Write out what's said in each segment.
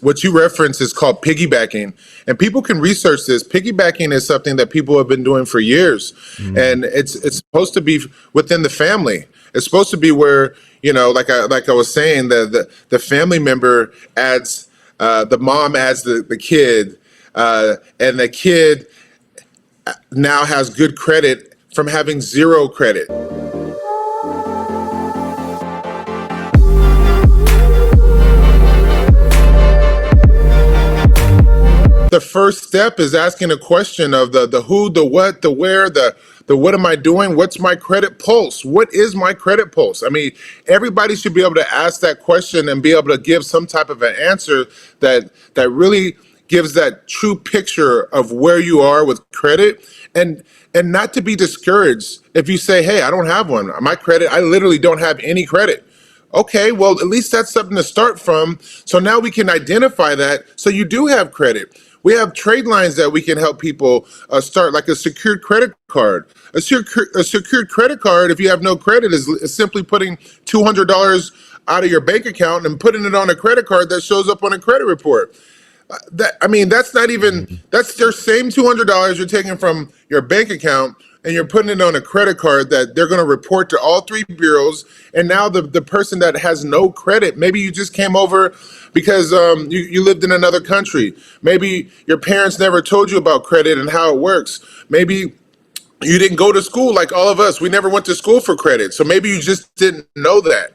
what you reference is called piggybacking, and people can research this. Piggybacking is something that people have been doing for years, Mm. and it's supposed to be within the family. It's supposed to be where, like I was saying, the family member adds, the mom adds the kid, and the kid now has good credit from having zero credit. The first step is asking a question of the who, the what, the where, the what am I doing? What's my credit pulse? What is my credit pulse? I mean, everybody should be able to ask that question and be able to give some type of an answer that really gives that true picture of where you are with credit, and not to be discouraged if you say, hey, I don't have one. My credit, I literally don't have any credit. Okay, well, at least that's something to start from. So now we can identify that so you do have credit. We have trade lines that we can help people start, like a secured credit card. A secured credit card, if you have no credit, is simply putting $200 out of your bank account and putting it on a credit card that shows up on a credit report. That's not even, Mm. that's their same $200 you're taking from your bank account and you're putting it on a credit card that they're going to report to all three bureaus. And now the person that has no credit, maybe you just came over because you lived in another country. Maybe your parents never told you about credit and how it works. Maybe you didn't go to school like all of us. We never went to school for credit. So maybe you just didn't know that.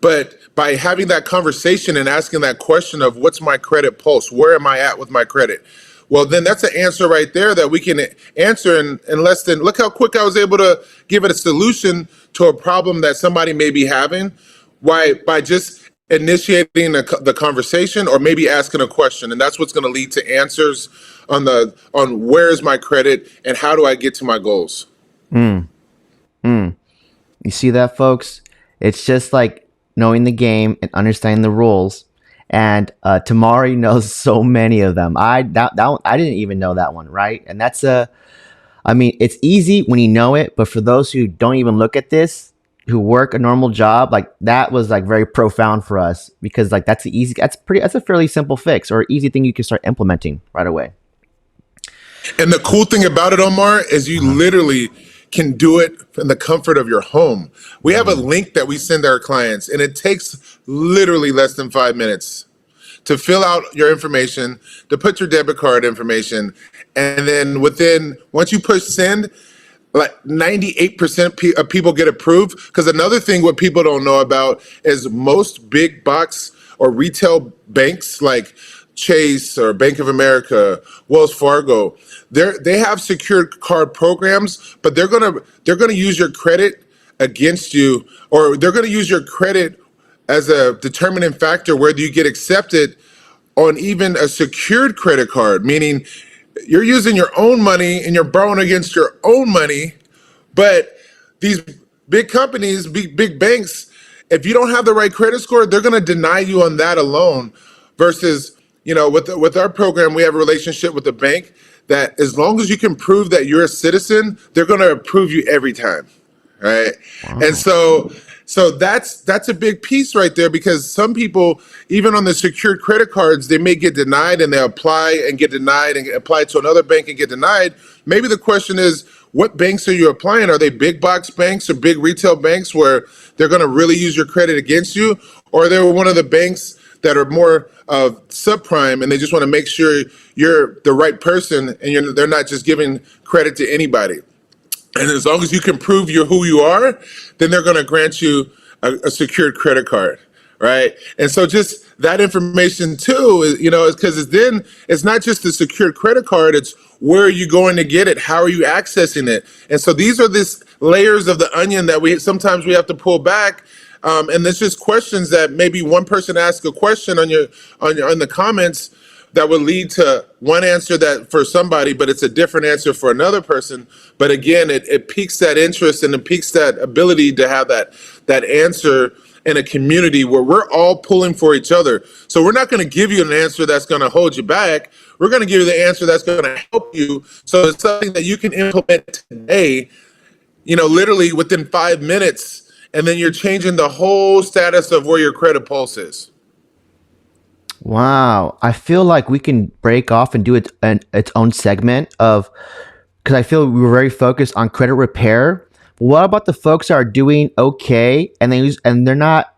But by having that conversation and asking that question of what's my credit pulse, where am I at with my credit? Well, then that's an answer right there that we can answer in less than, look how quick I was able to give it a solution to a problem that somebody may be having. Why? By just initiating the conversation or maybe asking a question. And that's what's going to lead to answers on where is my credit and how do I get to my goals. Mm. Mm. You see that, folks? It's just like knowing the game and understanding the rules. And Thomari knows so many of them. I didn't even know that one, right? And that's I mean, it's easy when you know it, but for those who don't even look at this, who work a normal job, like that was like very profound for us because like that's a fairly simple fix or easy thing you can start implementing right away. And the cool thing about it, Omar, is you Uh-huh. literally can do it from the comfort of your home. We have a Mm. link that we send our clients, and it takes literally less than 5 minutes to fill out your information, to put your debit card information, and then once you push send, like 98% of people get approved. Because another thing what people don't know about is most big box or retail banks like Chase or Bank of America, Wells Fargo, they have secured card programs, but they're gonna use your credit against you, or they're gonna use your credit as a determining factor whether you get accepted on even a secured credit card, meaning you're using your own money and you're borrowing against your own money. But these big companies, big banks, if you don't have the right credit score, they're going to deny you on that alone. Versus, with our program, we have a relationship with the bank that as long as you can prove that you're a citizen, they're going to approve you every time, right? And Wow. so that's a big piece right there, because some people, even on the secured credit cards, they may get denied and they apply and get denied and apply to another bank and get denied. Maybe the question is, what banks are you applying? Are they big box banks or big retail banks where they're going to really use your credit against you? Or are they one of the banks that are more of subprime and they just want to make sure you're the right person and they're not just giving credit to anybody? And as long as you can prove you're who you are, then they're going to grant you a secured credit card, right? And so just that information too, is because it's not just the secured credit card, it's where are you going to get it? How are you accessing it? And so these are these layers of the onion that we have to pull back. And there's just questions that maybe one person asks a question on the comments that would lead to one answer that for somebody, but it's a different answer for another person. But again, it piques that interest and it piques that ability to have that answer in a community where we're all pulling for each other. So we're not going to give you an answer that's going to hold you back. We're going to give you the answer that's going to help you. So it's something that you can implement today, literally within 5 minutes, and then you're changing the whole status of where your credit pulse is. Wow. I feel like we can break off and do its own segment of, because I feel we were very focused on credit repair. What about the folks that are doing okay and they're not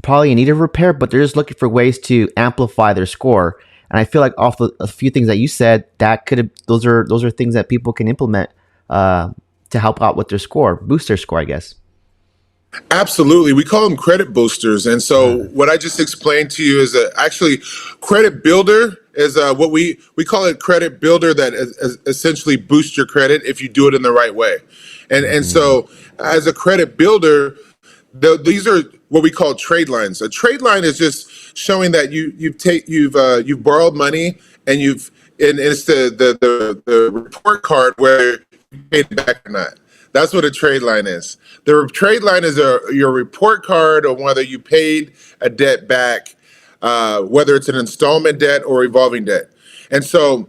probably in need of repair, but they're just looking for ways to amplify their score? And I feel like off a few things that you said, that could have those are things that people can implement uh, to help out with their score, boost their score, I guess. Absolutely. We call them credit boosters. And so what I just explained to you is that actually credit builder is what we call it credit builder that essentially boosts your credit if you do it in the right way. And Mm-hmm. so as a credit builder, these are what we call trade lines. A trade line is just showing that you've borrowed money and and it's the report card where you paid it back or not. That's what a trade line is. The trade line is your report card on whether you paid a debt back, whether it's an installment debt or revolving debt. And so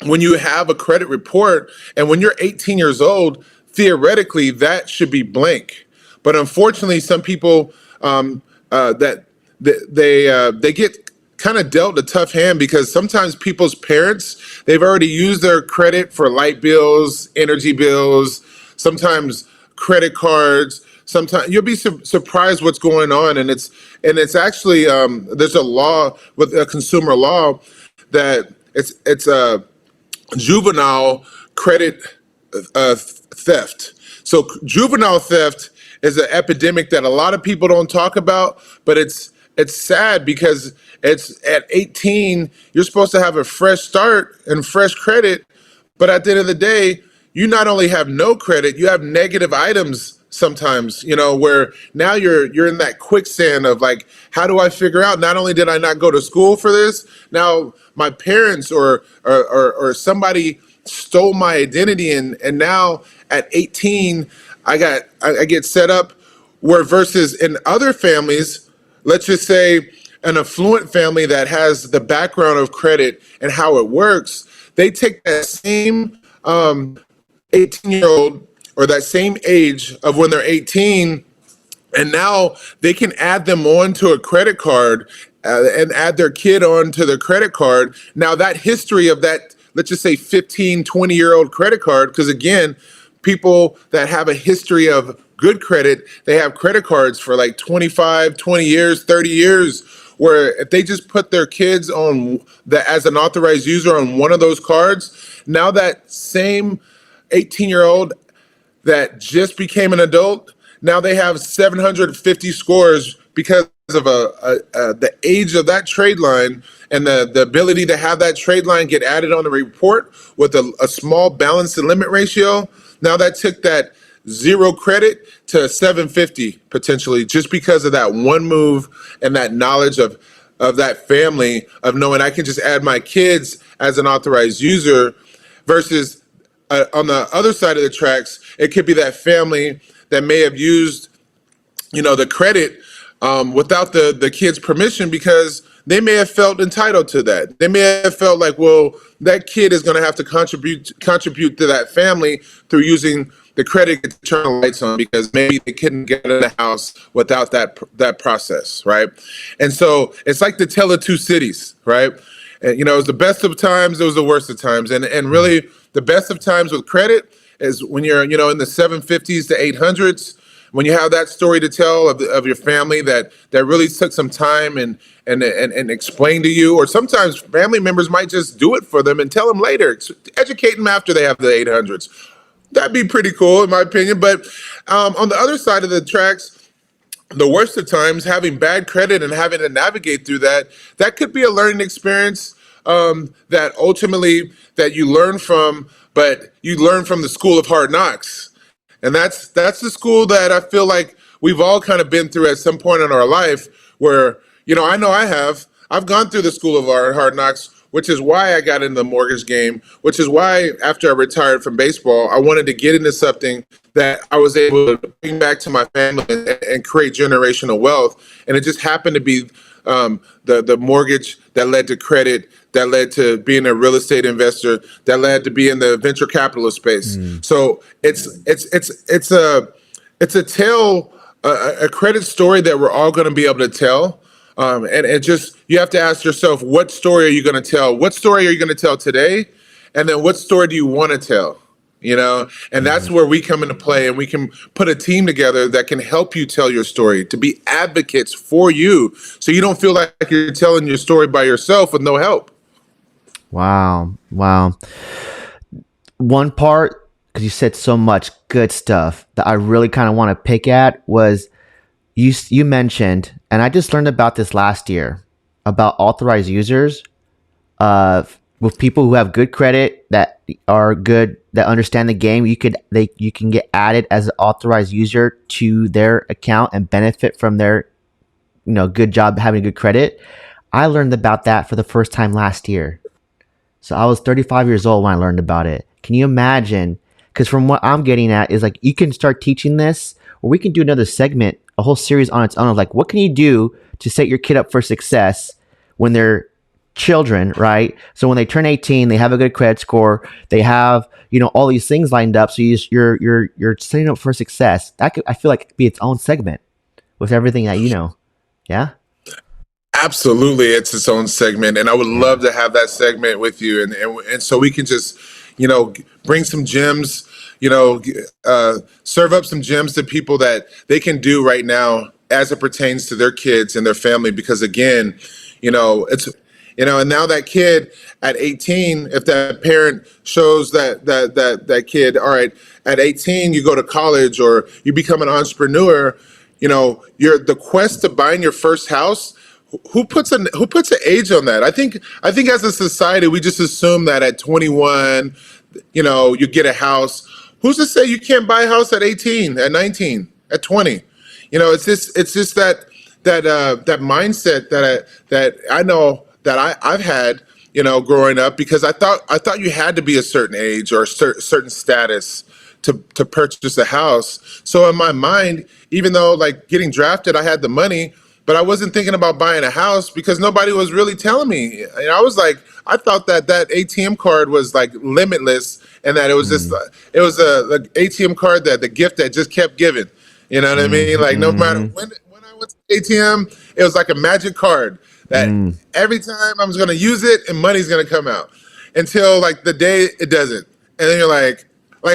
when you have a credit report and when you're 18 years old, theoretically that should be blank. But unfortunately, some people that they get kind of dealt a tough hand because sometimes people's parents they've already used their credit for light bills, energy bills, sometimes credit cards. Sometimes you'll be surprised what's going on, and it's actually there's a law with a consumer law that it's a juvenile credit theft. So juvenile theft is an epidemic that a lot of people don't talk about, but it's sad because it's at 18 you're supposed to have a fresh start and fresh credit, but at the end of the day, you not only have no credit, you have negative items sometimes, where now you're in that quicksand of like, how do I figure out not only did I not go to school for this, now my parents or somebody stole my identity and now at 18 I get set up where versus in other families, let's just say an affluent family that has the background of credit and how it works, they take that same 18-year-old or that same age of when they're 18 and now they can add them on to a credit card and add their kid on to their credit card. Now that history of that, let's just say 15, 20-year-old credit card, because again, people that have a history of good credit, they have credit cards for like 25, 20 years, 30 years, where if they just put their kids on the as an authorized user on one of those cards, now that same 18-year-old that just became an adult, now they have 750 scores because of the age of that trade line and the ability to have that trade line get added on the report with a small balance and limit ratio. Now that took that zero credit to 750 potentially just because of that one move and that knowledge of that family of knowing I can just add my kids as an authorized user versus on the other side of the tracks, it could be that family that may have used, the credit without the kid's permission because they may have felt entitled to that. They may have felt like, well, that kid is going to have to contribute to that family through using the credit to turn the lights on because maybe they couldn't get in the house without that process, right? And so it's like the tale of two cities, right? And, it was the best of times, it was the worst of times, and really the best of times with credit is when you're in the 750s to 800s when you have that story to tell of your family that really took some time and explain to you, or sometimes family members might just do it for them and tell them later, educate them after they have the 800s. That'd be pretty cool in my opinion. But on the other side of the tracks, the worst of times, having bad credit and having to navigate through that could be a learning experience that ultimately that you learn from, but you learn from the school of hard knocks. And that's the school that I feel like we've all kind of been through at some point in our life where, I know I've gone through the school of hard knocks, which is why I got into the mortgage game, which is why after I retired from baseball, I wanted to get into something that I was able to bring back to my family and create generational wealth. And it just happened to be the mortgage that led to credit, that led to being a real estate investor, that led to be in the venture capitalist space. Mm. So it's a tale, a credit story that we're all going to be able to tell. And just you have to ask yourself, what story are you going to tell? What story are you going to tell today? And then what story do you want to tell? And Mhm. that's where we come into play, and we can put a team together that can help you tell your story, to be advocates for you, so you don't feel like you're telling your story by yourself with no help. Wow. Wow. One part, because you said so much good stuff that I really kind of want to pick at was you mentioned, and I just learned about this last year about authorized users with people who have good credit that are good that understand the game. You can get added as an authorized user to their account and benefit from their good job having good credit. I learned about that for the first time last year. So I was 35 years old when I learned about it. Can you imagine? Because from what I'm getting at is like you can start teaching this, or we can do another segment, a whole series on its own of like what can you do to set your kid up for success when they're children, right? So when they turn 18, they have a good credit score, they have all these things lined up. So you're setting up for success. I feel like it could be its own segment with everything that you know. Yeah, Absolutely, it's its own segment, and I would yeah. love to have that segment with you, and so we can just, bring some gems, serve up some gems to people that they can do right now as it pertains to their kids and their family. Because again, it's, and now that kid at 18, if that parent shows that kid, all right, at 18 you go to college or you become an entrepreneur, you're the quest to buying your first house. Who puts an age on that? I think as a society we just assume that at 21, you get a house. Who's to say you can't buy a house at 18, at 19, at 20? It's just that mindset that I know that I've had, growing up, because I thought you had to be a certain age or a certain status to purchase a house. So in my mind, even though like getting drafted, I had the money, but I wasn't thinking about buying a house because nobody was really telling me. And I was like, I thought that ATM card was like limitless, and that it was just Mm, it was the ATM card, that the gift that just kept giving. You know what I mean? mm, Like no matter mm, when I went to the ATM, it was like a magic card that mm, every time I was going to use it and money's going to come out, until like the day it doesn't, and then you're like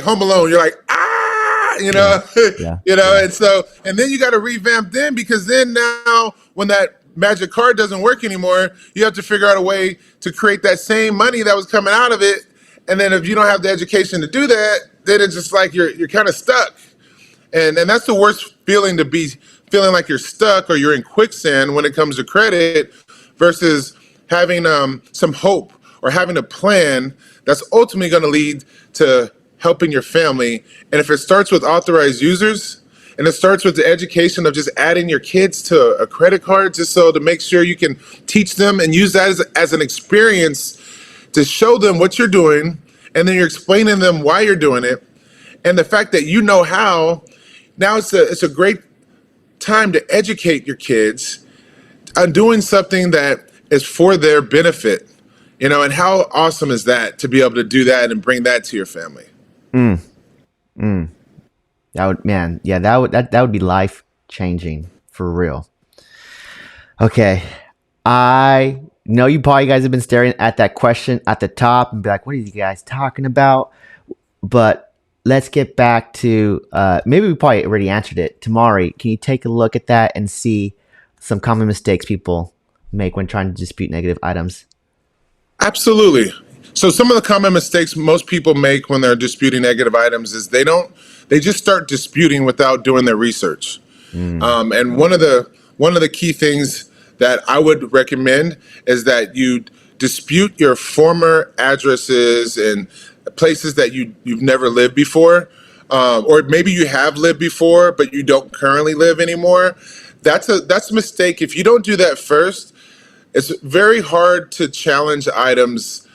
Home Alone, you're like, ah, yeah, yeah, yeah. and then you got to revamp them, because then now when that magic card doesn't work anymore, you have to figure out a way to create that same money that was coming out of it. And then if you don't have the education to do that, then it's just like you're kind of stuck. And that's the worst feeling, to be feeling like you're stuck or you're in quicksand when it comes to credit, versus having some hope or having a plan that's ultimately going to lead to helping your family. And if it starts with authorized users, and it starts with the education of just adding your kids to a credit card, just so to make sure you can teach them and use that as an experience to show them what you're doing, and then you're explaining them why you're doing it, and the fact that you know how. Now it's a great time to educate your kids on doing something that is for their benefit. And how awesome is that, to be able to do that and bring that to your family? Mm, mm. That would, man, yeah, that would be life changing for real. Okay, I know you probably guys have been staring at that question at the top and be like, "What are you guys talking about?" But let's get back to maybe we probably already answered it. Tamari, can you take a look at that and see some common mistakes people make when trying to dispute negative items? Absolutely. So some of the common mistakes most people make when they're disputing negative items is they just start disputing without doing their research. Mm, And one of the key things that I would recommend is that you dispute your former addresses and places that you've never lived before, or maybe you have lived before but you don't currently live anymore. That's a mistake. If you don't do that first, it's very hard to challenge items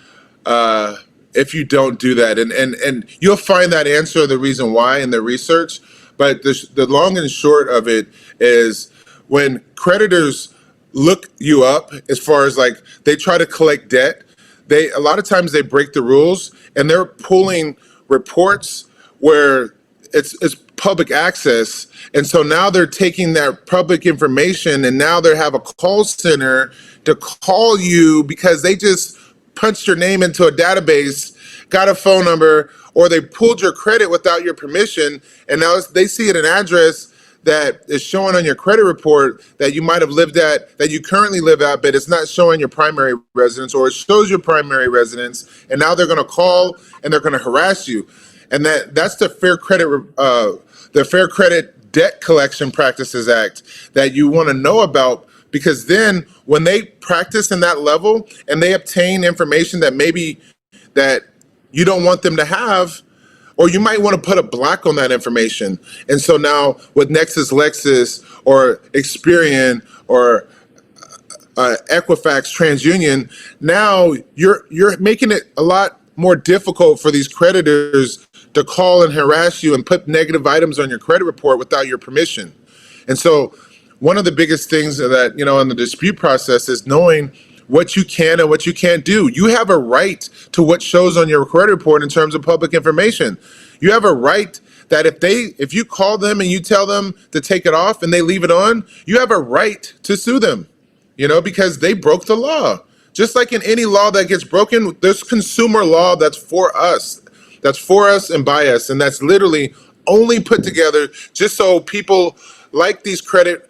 if you don't do that. And you'll find that answer, the reason why, in the research. But the long and short of it is, when creditors look you up, as far as like they try to collect debt, they a lot of times they break the rules, and they're pulling reports where public access. And so now they're taking that public information and now they have a call center to call you because they just punched your name into a database, got a phone number, or they pulled your credit without your permission. And now they see an address that is showing on your credit report that you might have lived at, that you currently live at, but it's not showing your primary residence, or it shows your primary residence. And now they're going to call and they're going to harass you. And that's the Fair Credit Debt Collection Practices Act that you want to know about, because then when they practice in that level and they obtain information that maybe that you don't want them to have, or you might want to put a block on that information. And so now with Nexus Lexus or Experian or Equifax, TransUnion, now you're making it a lot more difficult for these creditors to call and harass you and put negative items on your credit report without your permission. And so one of the biggest things that, in the dispute process is knowing what you can and what you can't do. You have a right to what shows on your credit report in terms of public information. You have a right that if you call them and you tell them to take it off and they leave it on, you have a right to sue them, because they broke the law. Just like in any law that gets broken, there's consumer law that's for us and by us. And that's literally only put together just so people like these credit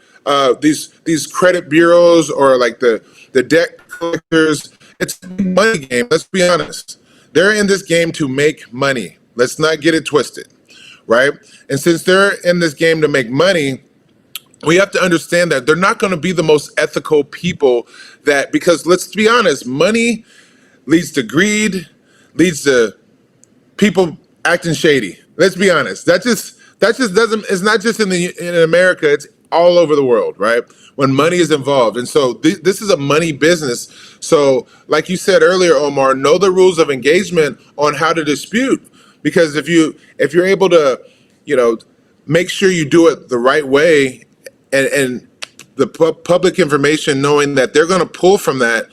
bureaus or like the debt collectors, it's a money game. Let's be honest. They're in this game to make money. Let's not get it twisted, right? And since they're in this game to make money, we have to understand that they're not going to be the most ethical people because let's be honest, money leads to greed, leads to people acting shady. Let's be honest. That just doesn't, it's not just in America, it's all over the world, right? When money is involved. And so this is a money business. So like you said earlier, Omar, know the rules of engagement on how to dispute. Because if you're able to, make sure you do it the right way and the public information, knowing that they're going to pull from that,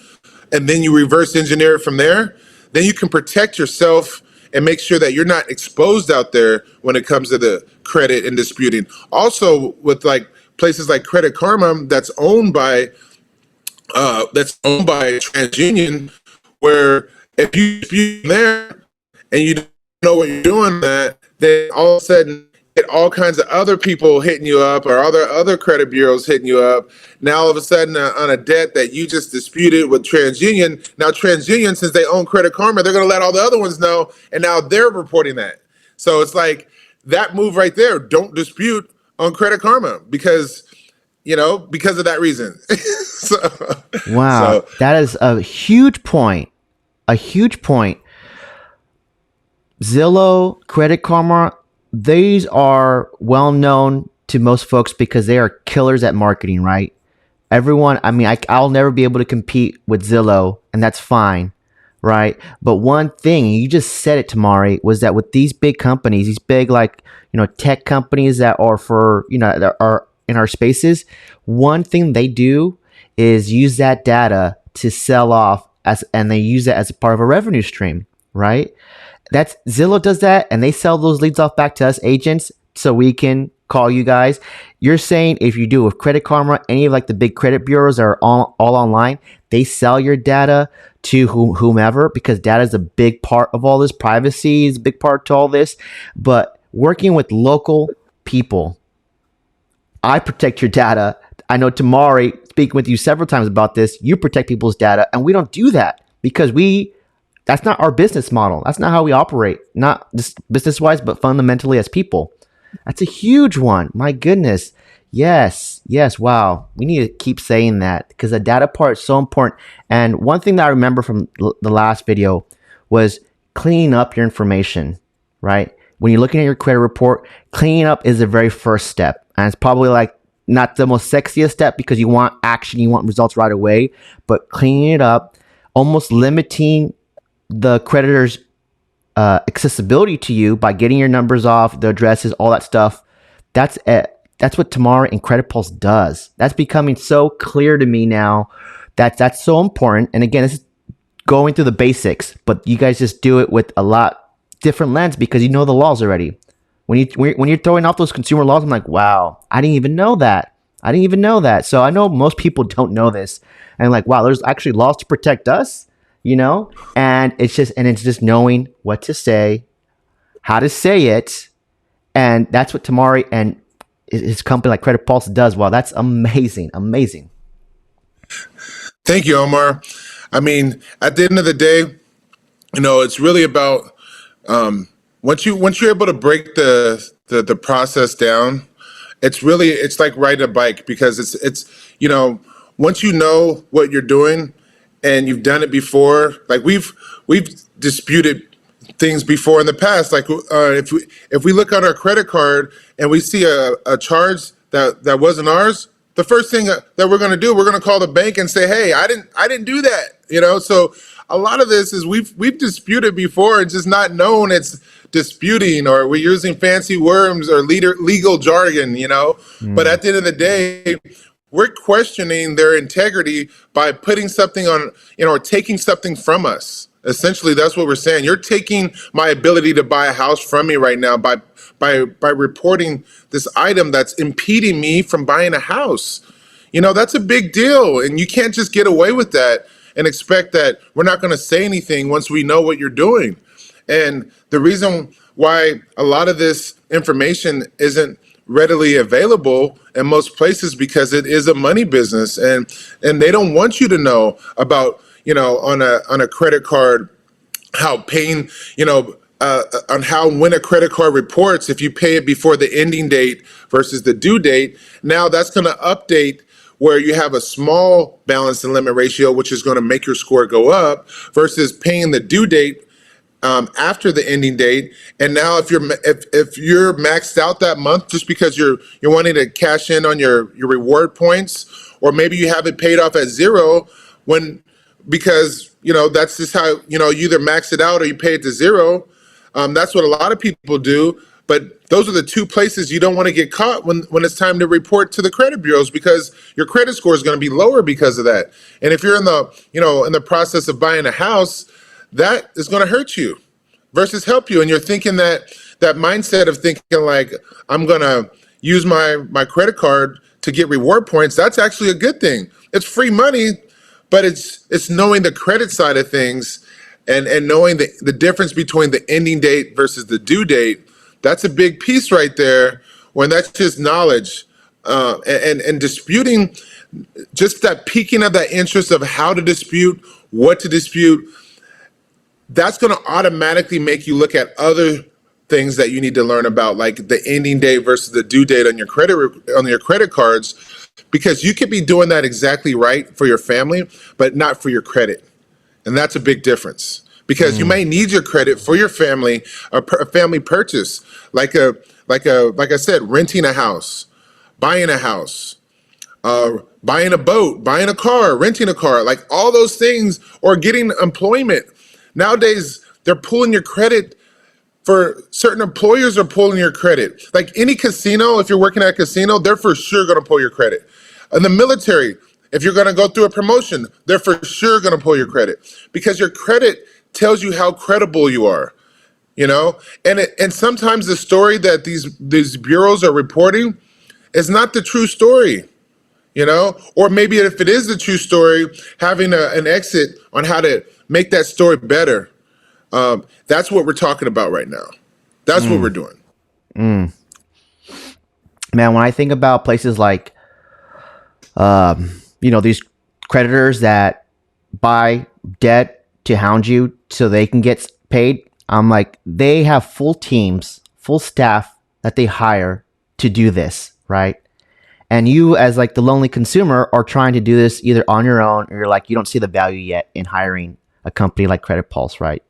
and then you reverse engineer it from there, then you can protect yourself and make sure that you're not exposed out there when it comes to the credit and disputing. Also, with like places like Credit Karma, that's owned by TransUnion, where if you dispute there and you don't know what you're doing, that then all of a sudden get all kinds of other people hitting you up, or other credit bureaus hitting you up. Now all of a sudden on a debt that you just disputed with TransUnion, now TransUnion, since they own Credit Karma, they're going to let all the other ones know, and now they're reporting that. So it's like that move right there. Don't dispute on Credit Karma because of that reason. Wow, that is a huge point. A huge point. Zillow, Credit Karma, these are well known to most folks because they are killers at marketing, right? Everyone, I'll never be able to compete with Zillow, and that's fine, right? But one thing, you just said it, Thomari, was that with these big companies, these big tech companies that are that are in our spaces, one thing they do is use that data to sell off and they use it as a part of a revenue stream, right? That's Zillow does that, and they sell those leads off back to us agents so we can call you guys. You're saying if you do with Credit Karma, any of like the big credit bureaus are all online, they sell your data to whomever, because data is a big part of all this. Privacy is a big part to all this. But working with local people, I protect your data. I know Thomari, speaking with you several times about this, you protect people's data, and we don't do that because that's not our business model. That's not how we operate, not just business-wise, but fundamentally as people. That's a huge one. My goodness. Yes. Wow. We need to keep saying that because the data part is so important. And one thing that I remember from the last video was cleaning up your information, right? When you're looking at your credit report, cleaning up is the very first step. And it's probably like not the most sexiest step because you want action, you want results right away, but cleaning it up, almost limiting the creditor's accessibility to you by getting your numbers off, the addresses, all that stuff. That's what Thomari and Credit Pulse does. That's becoming so clear to me now that's so important. And again, this is going through the basics, but you guys just do it with a lot different lens because you know the laws already. When you're throwing off those consumer laws, I'm like, wow, I didn't even know that. I didn't even know that. So I know most people don't know this, and like, wow, there's actually laws to protect us, you know. And it's just knowing what to say, how to say it, and that's what Thomari and his company like Credit Pulse does. Wow, that's amazing, amazing. Thank you, Omar. I mean, at the end of the day, it's really about once you're able to break the process down, it's like riding a bike because it's once you know what you're doing and you've done it before, like we've disputed things before in the past. Like if we look on our credit card and we see a charge that wasn't ours, the first thing that we're going to do, we're going to call the bank and say, hey, I didn't do that. So a lot of this is we've disputed before and just not known it's disputing, or we're using fancy words or legal jargon. But at the end of the day, we're questioning their integrity by putting something on, or taking something from us. Essentially, that's what we're saying. You're taking my ability to buy a house from me right now by reporting this item that's impeding me from buying a house. That's a big deal, and you can't just get away with that and expect that we're not going to say anything once we know what you're doing. And the reason why a lot of this information isn't readily available in most places because it is a money business, and they don't want you to know about on a credit card how paying on how when a credit card reports, if you pay it before the ending date versus the due date, now that's going to update where you have a small balance and limit ratio, which is going to make your score go up, versus paying the due date after the ending date. And now if you're maxed out that month just because you're wanting to cash in on your reward points, or maybe you have it paid off at zero because that's just how you either max it out or you pay it to zero. That's what a lot of people do. But those are the two places you don't want to get caught when it's time to report to the credit bureaus, because your credit score is going to be lower because of that. And if you're in the process of buying a house, that is going to hurt you versus help you. And you're thinking that mindset of thinking like, I'm going to use my credit card to get reward points. That's actually a good thing. It's free money, but it's knowing the credit side of things and knowing the difference between the ending date versus the due date. That's a big piece right there, when that's just knowledge, and disputing, just that piquing of that interest of how to dispute, what to dispute. That's going to automatically make you look at other things that you need to learn about, like the ending date versus the due date on your credit cards, because you could be doing that exactly right for your family, but not for your credit. And that's a big difference, because you may need your credit for your family, a family purchase, like I said, renting a house, buying a house, buying a boat, buying a car, renting a car, like all those things, or getting employment. Nowadays, they're pulling your credit. For certain employers are pulling your credit. Like any casino, if you're working at a casino, they're for sure going to pull your credit. In the military, if you're going to go through a promotion, they're for sure going to pull your credit, because your credit tells you how credible you are. And sometimes the story that these bureaus are reporting is not the true story. Or maybe if it is the true story, having an exit on how to make that story better. That's what we're talking about right now. That's what we're doing. Man, when I think about places like, these creditors that buy debt to hound you so they can get paid, I'm like, they have full teams, full staff that they hire to do this, right? And you, as like the lonely consumer, are trying to do this either on your own, or you're like, you don't see the value yet in hiring a company like Credit Pulse, right?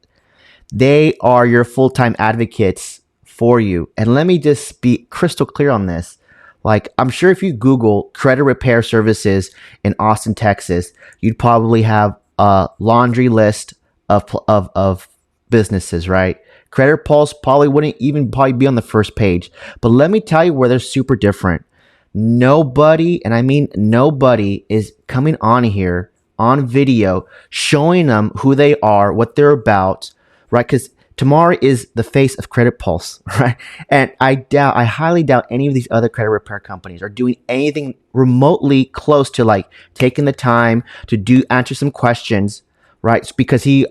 They are your full-time advocates for you. And let me just be crystal clear on this. Like, I'm sure if you Google credit repair services in Austin, Texas, you'd probably have a laundry list of businesses, right? Credit Pulse probably wouldn't even be on the first page. But let me tell you where they're super different. Nobody, and I mean nobody, is coming on here on video showing them who they are, what they're about, right? Because Thomari is the face of Credit Pulse, right? And I highly doubt any of these other credit repair companies are doing anything remotely close to like taking the time to answer some questions, right? It's because he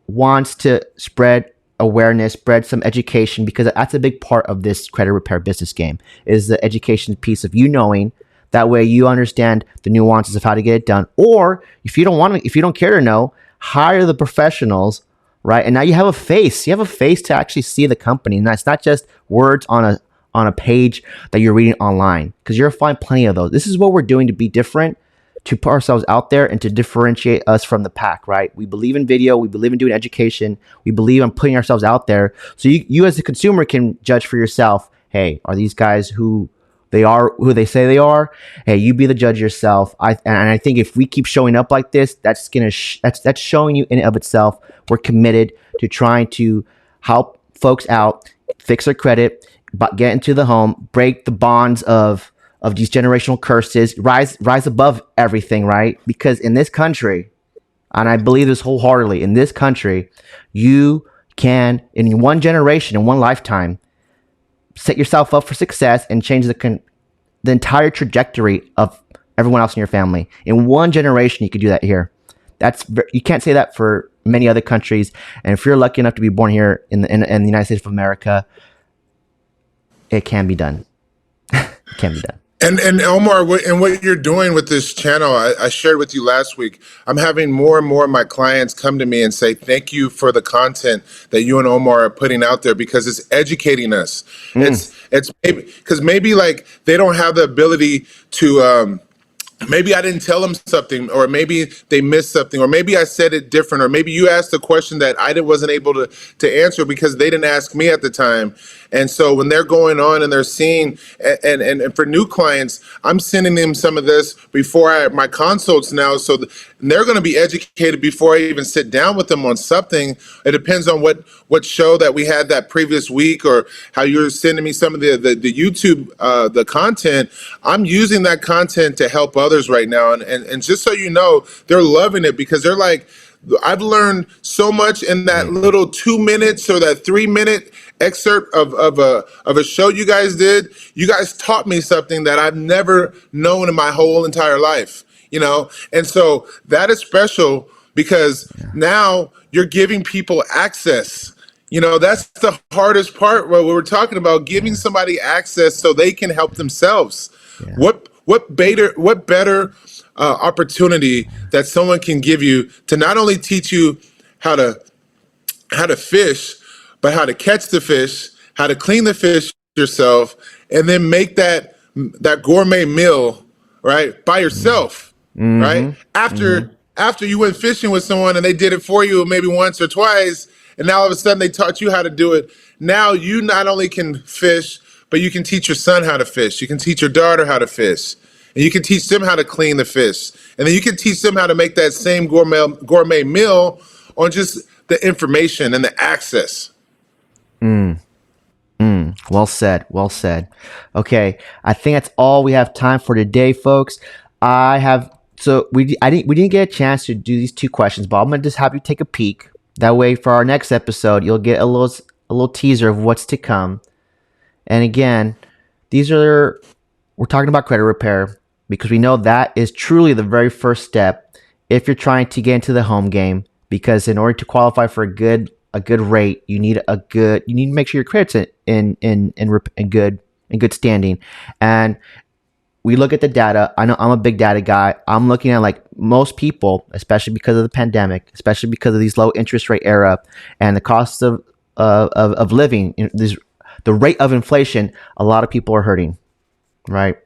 wants to spread awareness, spread some education, because that's a big part of this credit repair business game is the education piece of you knowing. That way you understand the nuances of how to get it done. Or if you don't care to know, hire the professionals, right? And now you have a face. You have a face to actually see the company. And it's not just words on a page that you're reading online, because you'll find plenty of those. This is what we're doing to be different, to put ourselves out there and to differentiate us from the pack, right? We believe in video. We believe in doing education. We believe in putting ourselves out there. So you as a consumer can judge for yourself. Hey, are these guys who they say they are? Hey, you be the judge yourself. I think if we keep showing up like this, that's that's showing you in and of itself we're committed to trying to help folks out, fix their credit, but get into the home, break the bonds of these generational curses, rise above everything, right? Because in this country, and I believe this wholeheartedly, in this country, you can, in one generation, in one lifetime, set yourself up for success and change the entire trajectory of everyone else in your family. In one generation, you could do that here. You can't say that for many other countries. And if you're lucky enough to be born here in the United States of America, it can be done. It can be done. And Omar, what you're doing with this channel, I shared with you last week. I'm having more and more of my clients come to me and say, thank you for the content that you and Omar are putting out there, because it's educating us. It's because maybe like they don't have the ability to, maybe I didn't tell them something, or maybe they missed something, or maybe I said it different, or maybe you asked a question that I wasn't able to answer because they didn't ask me at the time. And so when they're going on and they're seeing, and for new clients, I'm sending them some of this before my consults now, so they're going to be educated before I even sit down with them on something. It depends on what show that we had that previous week, or how you're sending me some of the YouTube the content. I'm using that content to help others right now, and just so you know, they're loving it, because they're like, I've learned so much in that little 2 minutes or that 3 minute excerpt of a show you guys did. You guys taught me something that I've never known in my whole entire life, and so that is special, because now you're giving people access. That's the hardest part, what we're talking about, giving somebody access so they can help themselves. What better opportunity that someone can give you to not only teach you how to fish, but how to catch the fish, how to clean the fish yourself, and then make that gourmet meal, right, by yourself, right? After you went fishing with someone and they did it for you maybe once or twice, and now all of a sudden they taught you how to do it. Now you not only can fish, but you can teach your son how to fish. You can teach your daughter how to fish. And you can teach them how to clean the fish. And then you can teach them how to make that same gourmet meal on just the information and the access. Well said. Well said. Okay, I think that's all we have time for today, folks. We didn't get a chance to do these two questions, but I'm gonna just have you take a peek. That way, for our next episode, you'll get a little teaser of what's to come. And again, we're talking about credit repair, because we know that is truly the very first step if you're trying to get into the home game. Because in order to qualify for a good rate, you need to make sure your credit's in good standing. And we look at the data. I know I'm a big data guy. I'm looking at, like most people, especially because of the pandemic, especially because of these low interest rate era and the costs of living, the rate of inflation, a lot of people are hurting, right?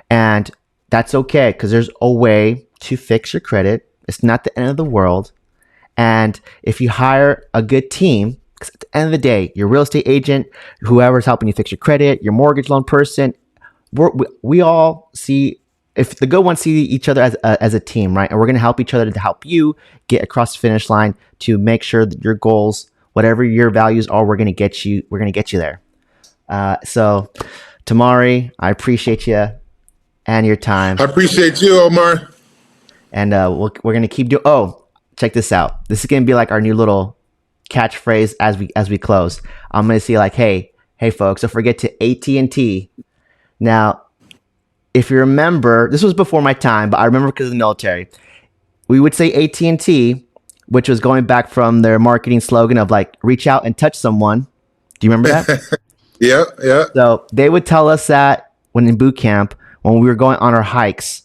And that's okay, because there's a way to fix your credit. It's not the end of the world. And if you hire a good team, 'cause at the end of the day, your real estate agent, whoever's helping you fix your credit, your mortgage loan person, we all see, if the good ones see each other as a team, right? And we're going to help each other to help you get across the finish line, to make sure that your goals, whatever your values are, we're going to get you there. So Thomari, I appreciate you and your time. I appreciate you, Omar. And we're going to keep doing. Oh, check this out. This is going to be like our new little catchphrase as we close. I'm gonna say like, hey folks, don't forget to AT&T. Now, if you remember, this was before my time, but I remember because of the military. We would say AT&T, which was going back from their marketing slogan of like, reach out and touch someone. Do you remember that? Yeah, yeah. So they would tell us that when in boot camp, when we were going on our hikes,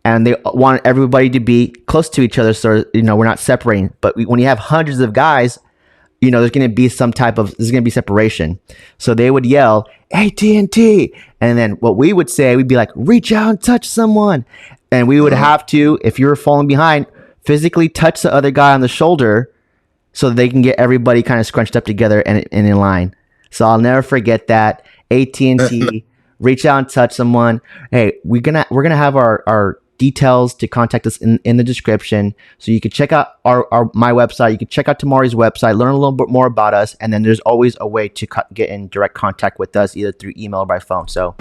and they wanted everybody to be close to each other, so we're not separating. But when you have hundreds of guys, there's going to be there's going to be separation. So they would yell AT&T, and then what we would say, we'd be like, reach out and touch someone, and we would have to, if you were falling behind, physically touch the other guy on the shoulder, so they can get everybody kind of scrunched up together and in line. So I'll never forget that. AT&T, reach out and touch someone. Hey, we're gonna have our details to contact us in the description, so you can check out my website. You can check out Thomari's website, learn a little bit more about us, and then there's always a way to get in direct contact with us, either through email or by phone. So